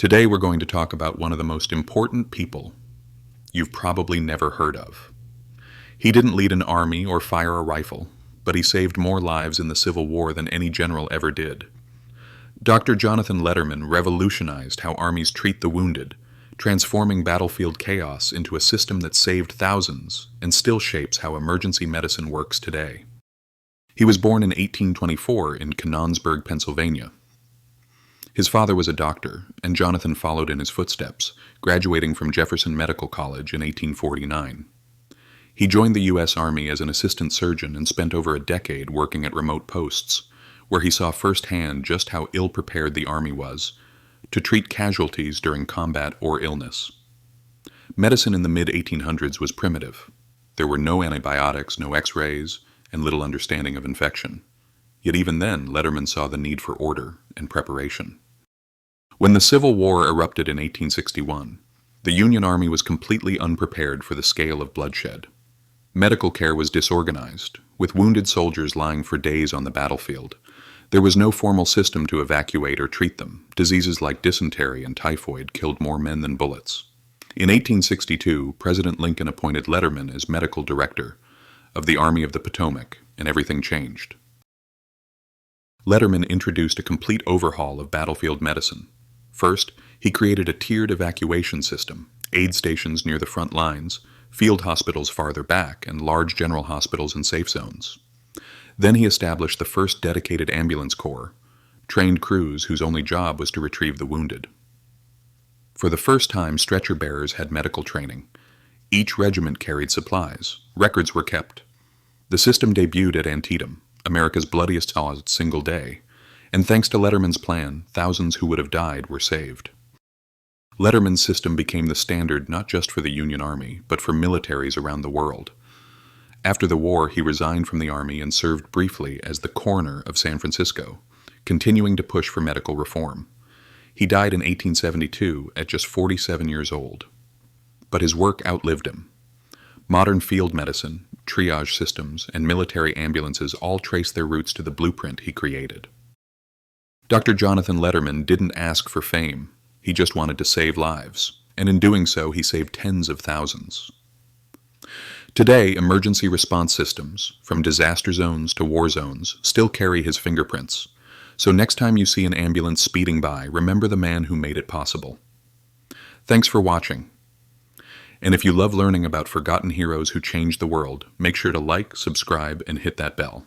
Today we're going to talk about one of the most important people you've probably never heard of. He didn't lead an army or fire a rifle, but he saved more lives in the Civil War than any general ever did. Dr. Jonathan Letterman revolutionized how armies treat the wounded, transforming battlefield chaos into a system that saved thousands and still shapes how emergency medicine works today. He was born in 1824 in Canonsburg, Pennsylvania. His father was a doctor, and Jonathan followed in his footsteps, graduating from Jefferson Medical College in 1849. He joined the U.S. Army as an assistant surgeon and spent over a decade working at remote posts, where he saw firsthand just how ill-prepared the Army was to treat casualties during combat or illness. Medicine in the mid-1800s was primitive. There were no antibiotics, no x-rays, and little understanding of infection. Yet even then, Letterman saw the need for order and preparation. When the Civil War erupted in 1861, the Union Army was completely unprepared for the scale of bloodshed. Medical care was disorganized, with wounded soldiers lying for days on the battlefield. There was no formal system to evacuate or treat them. Diseases like dysentery and typhoid killed more men than bullets. In 1862, President Lincoln appointed Letterman as medical director of the Army of the Potomac, and everything changed. Letterman introduced a complete overhaul of battlefield medicine. First, he created a tiered evacuation system, aid stations near the front lines, field hospitals farther back, and large general hospitals in safe zones. Then he established the first dedicated ambulance corps, trained crews whose only job was to retrieve the wounded. For the first time, stretcher bearers had medical training. Each regiment carried supplies. Records were kept. The system debuted at Antietam, America's bloodiest single day, and thanks to Letterman's plan, thousands who would have died were saved. Letterman's system became the standard not just for the Union Army, but for militaries around the world. After the war, he resigned from the Army and served briefly as the coroner of San Francisco, continuing to push for medical reform. He died in 1872 at just 47 years old. But his work outlived him. Modern field medicine, triage systems, and military ambulances all trace their roots to the blueprint he created. Dr. Jonathan Letterman didn't ask for fame. He just wanted to save lives, and in doing so, he saved tens of thousands. Today, emergency response systems, from disaster zones to war zones, still carry his fingerprints. So next time you see an ambulance speeding by, remember the man who made it possible. Thanks for watching. And if you love learning about forgotten heroes who changed the world, make sure to like, subscribe, and hit that bell.